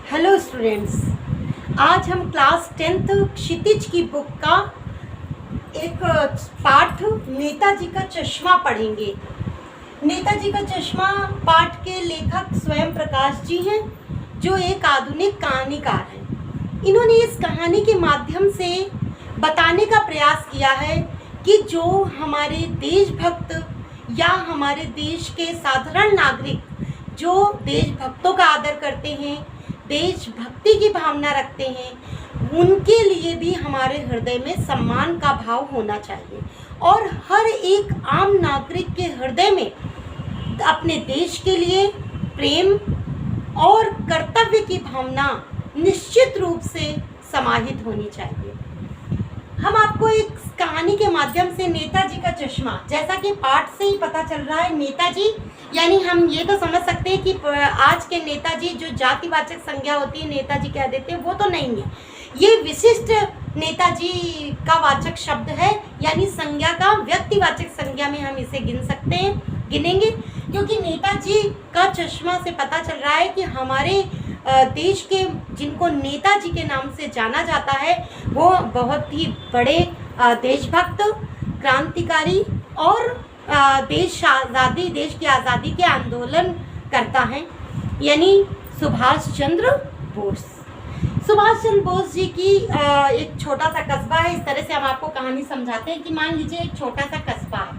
Hello students, आज हम class 10th क्षितिज की बुक का एक पाठ नेताजी का चश्मा पढ़ेंगे। नेताजी का चश्मा पाठ के लेखक स्वयं प्रकाश जी हैं, जो एक आधुनिक कहानीकार हैं। इन्होंने इस कहानी के माध्यम से बताने का प्रयास किया है कि जो हमारे देशभक्त या हमारे देश के साधारण नागरिक जो देशभक्तों का आदर करते हैं, देशभक्ति की भावना रखते हैं, उनके लिए भी हमारे हृदय में सम्मान का भाव होना चाहिए और हर एक आम नागरिक के हृदय में अपने देश के लिए प्रेम और कर्तव्य की भावना निश्चित रूप से समाहित होनी चाहिए। हम आपको एक कहानी के माध्यम से नेताजी का चश्मा, जैसा कि पाठ से ही पता चल रहा है, नेताजी यानी हम ये तो समझ सकते हैं कि आज के नेताजी जो जातिवाचक संज्ञा होती है नेताजी कह देते हैं, वो तो नहीं है। ये विशिष्ट नेताजी का वाचक शब्द है, यानी संज्ञा का व्यक्तिवाचक संज्ञा में हम इसे गिनेंगे, क्योंकि नेताजी का चश्मा से पता चल रहा है कि हमारे देश के जिनको नेताजी के नाम से जाना जाता है, वो बहुत ही बड़े देशभक्त, क्रांतिकारी और देश की आज़ादी के आंदोलन करता है, यानी सुभाष चंद्र बोस। सुभाष चंद्र बोस जी की एक छोटा सा कस्बा है। इस तरह से हम आपको कहानी समझाते हैं कि मान लीजिए एक छोटा सा कस्बा है।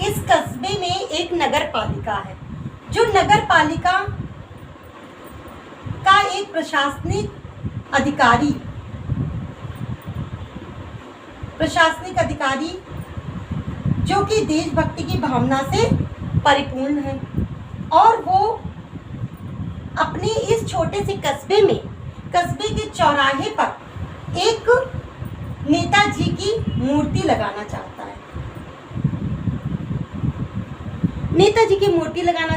इस कस्बे में एक नगर पालिका है। जो नगर पालिका का एक प्रशासनिक अधिकारी जो कि देशभक्ति की भावना से परिपूर्ण है, और वो अपने इस छोटे से कस्बे के चौराहे पर एक नेताजी की मूर्ति लगाना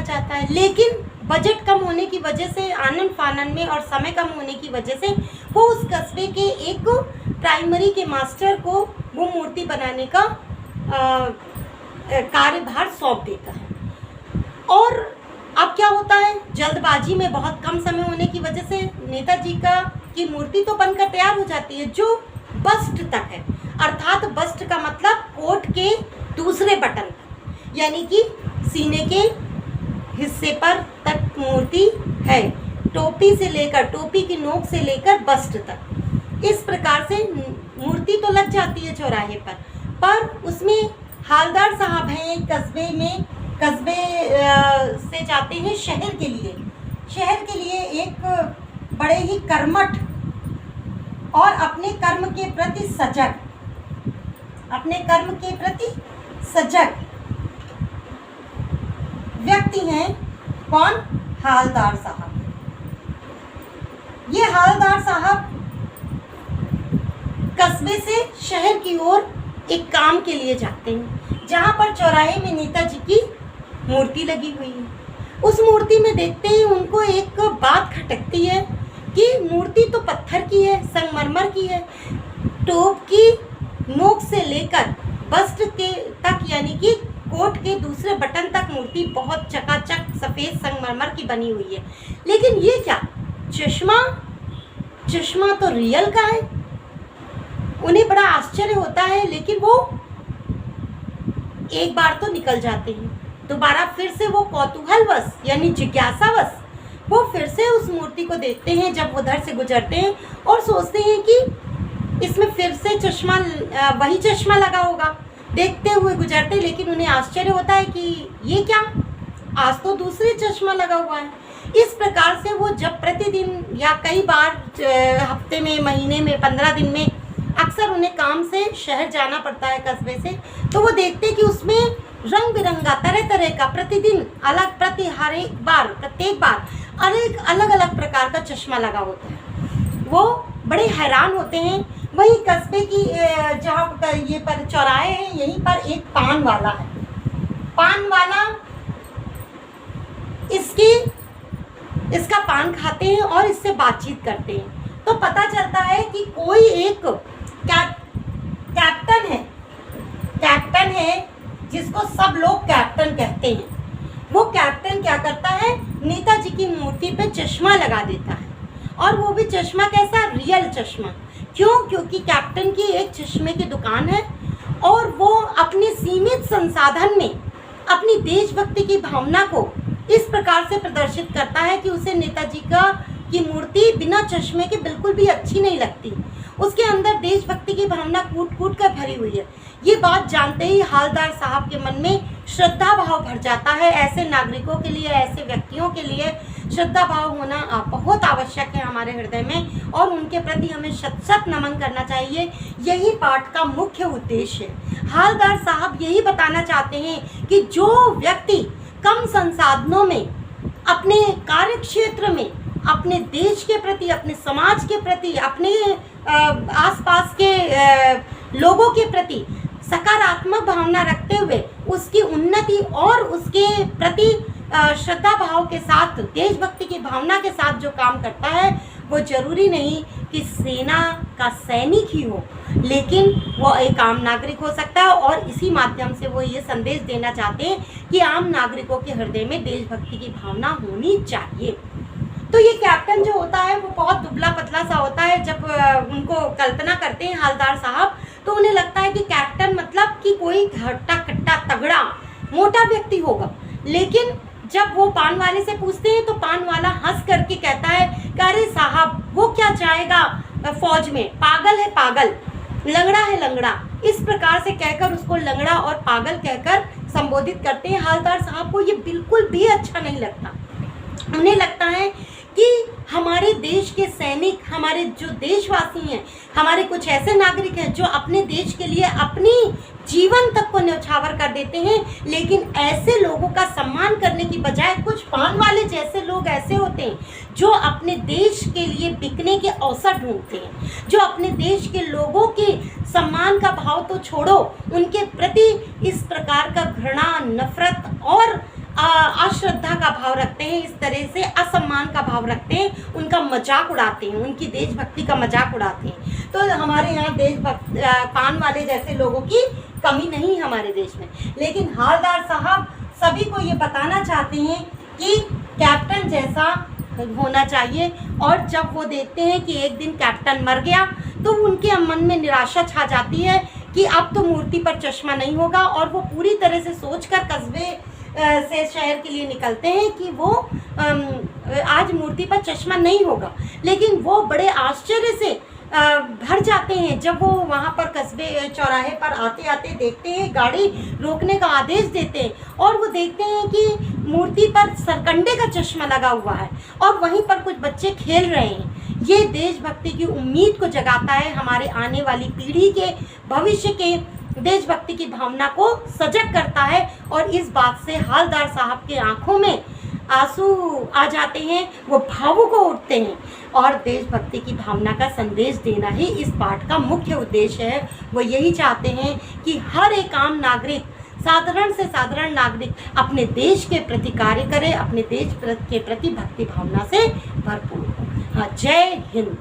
चाहता है। लेकिन बजट कम होने की वजह से, आनन फानन में और समय कम होने की वजह से वो उस कस्बे के एक प्राइमरी के मास्टर को वो मूर्ति बनाने का कार्यभार सौंप देता है। और अब क्या होता है, जल्दबाजी में बहुत कम समय होने की वजह से नेताजी की मूर्ति तो बनकर तैयार हो जाती है, जो बस्ट तक है, अर्थात बस्ट का मतलब कोट के दूसरे बटन तक, यानी कि सीने के हिस्से पर तक मूर्ति है, टोपी की नोक से लेकर बस्ट तक। इस प्रकार से मूर्ति तो लग जाती है चौराहे पर उसमें हालदार साहब हैं, कस्बे से जाते हैं शहर के लिए एक बड़े ही कर्मठ और अपने कर्म के प्रति सजग व्यक्ति हैं। कौन? हालदार साहब। ये हालदार साहब कस्बे से शहर की ओर एक काम के लिए जाते हैं, जहाँ पर चौराहे में नेताजी की मूर्ति लगी हुई है। उस मूर्ति में देखते ही उनको एक बात खटकती है कि मूर्ति तो पत्थर की है, संगमरमर की है, टोप की नोक से लेकर बस्ट के तक, यानी कि कोट के दूसरे बटन तक मूर्ति बहुत चकाचक सफ़ेद संगमरमर की बनी हुई है। लेकिन ये क्या, चश्मा तो रियल का है। उन्हें बड़ा आश्चर्य होता है, लेकिन वो एक बार तो निकल जाते हैं। दोबारा फिर से वो कौतूहलवश यानी जिज्ञासावश वो फिर से उस मूर्ति को देखते हैं जब उधर से गुजरते हैं, और सोचते हैं कि इसमें फिर से वही चश्मा लगा होगा। देखते हुए गुजरते, लेकिन उन्हें आश्चर्य होता है कि ये क्या, आज तो दूसरे चश्मा लगा हुआ है। इस प्रकार से वो जब प्रतिदिन या कई बार हफ्ते में, महीने में, 15 दिन में अक्सर उन्हें काम से शहर जाना पड़ता है कस्बे से, तो वो देखते कि उसमें रंग बिरंगा तरह तरह का प्रत्येक बार अलग अलग प्रकार का चश्मा लगा होता है। वो बड़े हैरान होते हैं। वही कस्बे की जहाँ ये पर चौराहे हैं, यहीं पर एक पान वाला इसका पान खाते हैं और इससे बातचीत करते हैं। तो पता चलता है कि कोई एक कैप्टन है जिसको सब लोग कैप्टन कहते हैं। वो कैप्टन क्या करता है, नेताजी की मूर्ति पे चश्मा लगा देता है, और वो भी चश्मा कैसा, रियल चश्मा। क्यों? क्योंकि कैप्टन की एक चश्मे की दुकान है और वो अपने सीमित संसाधन में अपनी देशभक्ति की भावना को इस प्रकार से प्रदर्शित करता है कि उसे नेताजी की मूर्ति बिना चश्मे के बिल्कुल भी अच्छी नहीं लगती। उसके अंदर देशभक्ति की भावना कूट कूट कर भरी हुई है। ये बात जानते ही हवलदार साहब के मन में श्रद्धा भाव भर जाता है। ऐसे नागरिकों के लिए, ऐसे व्यक्तियों के लिए श्रद्धा भाव होना बहुत आवश्यक है हमारे हृदय में, और उनके प्रति हमें शत शत नमन करना चाहिए। यही पाठ का मुख्य उद्देश्य है। हवलदार साहब यही बताना चाहते हैं कि जो व्यक्ति कम संसाधनों में, अपने कार्य क्षेत्र में, अपने देश के प्रति, अपने समाज के प्रति, अपने आसपास के लोगों के प्रति सकारात्मक भावना रखते हुए उसकी उन्नति और उसके प्रति श्रद्धा भाव के साथ, देशभक्ति की भावना के साथ जो काम करता है, वो जरूरी नहीं कि सेना का सैनिक ही हो, लेकिन वो एक आम नागरिक हो सकता है। और इसी माध्यम से वो ये संदेश देना चाहते हैं कि आम नागरिकों के हृदय में देशभक्ति की भावना होनी चाहिए। तो ये कैप्टन जो होता है वो बहुत दुबला पतला सा होता है। जब उनको कल्पना करते हैं हवलदार साहब, तो उन्हें लगता है कि कैप्टन मतलब कि कोई हट्टा कट्टा तगड़ा मोटा व्यक्ति होगा। लेकिन जब वो पान वाले से पूछते हैं तो पान वाला हंस करके कहता है कि अरे साहब, वो क्या चाहेगा फौज में, पागल है पागल, लंगड़ा है लंगड़ा। इस प्रकार से कहकर उसको लंगड़ा और पागल कहकर संबोधित करते हैं। हवलदार साहब को ये बिल्कुल भी अच्छा नहीं लगता। उन्हें लगता है कि हमारे देश के सैनिक, हमारे जो देशवासी हैं, हमारे कुछ ऐसे नागरिक हैं जो अपने देश के लिए अपनी जीवन तक को न्यौछावर कर देते हैं, लेकिन ऐसे लोगों का सम्मान करने की बजाय कुछ पान वाले जैसे लोग ऐसे होते हैं जो अपने देश के लिए बिकने के अवसर ढूंढते हैं, जो अपने देश के लोगों के सम्मान का भाव तो छोड़ो, उनके प्रति इस प्रकार का घृणा, नफरत और अश्रद्धा का भाव रखते हैं, इस तरह से असम्मान का भाव रखते हैं, उनका मजाक उड़ाते हैं, उनकी देशभक्ति का मजाक उड़ाते हैं। तो हमारे यहाँ देशभक्त पान वाले जैसे लोगों की कमी नहीं हमारे देश में। लेकिन हवलदार साहब सभी को ये बताना चाहते हैं कि कैप्टन जैसा होना चाहिए। और जब वो देखते हैं कि एक दिन कैप्टन मर गया तो उनके मन में निराशा छा जाती है कि अब तो मूर्ति पर चश्मा नहीं होगा, और वो पूरी तरह से सोचकर कस्बे से शहर के लिए निकलते हैं कि वो आज मूर्ति पर चश्मा नहीं होगा। लेकिन वो बड़े आश्चर्य से भर जाते हैं जब वो वहाँ पर कस्बे चौराहे पर आते आते देखते हैं, गाड़ी रोकने का आदेश देते हैं, और वो देखते हैं कि मूर्ति पर सरकंडे का चश्मा लगा हुआ है और वहीं पर कुछ बच्चे खेल रहे हैं। ये देशभक्ति की उम्मीद को जगाता है, हमारे आने वाली पीढ़ी के भविष्य के देशभक्ति की भावना को सजग करता है। और इस बात से हवलदार साहब के आंखों में आंसू आ जाते हैं, वो भावुक हो उठते हैं, और देशभक्ति की भावना का संदेश देना ही इस पाठ का मुख्य उद्देश्य है। वो यही चाहते हैं कि हर एक आम नागरिक, साधारण से साधारण नागरिक अपने देश के प्रति कार्य करे, अपने देश के प्रति भक्ति भावना से भरपूर हो। हाँ, जय हिंद।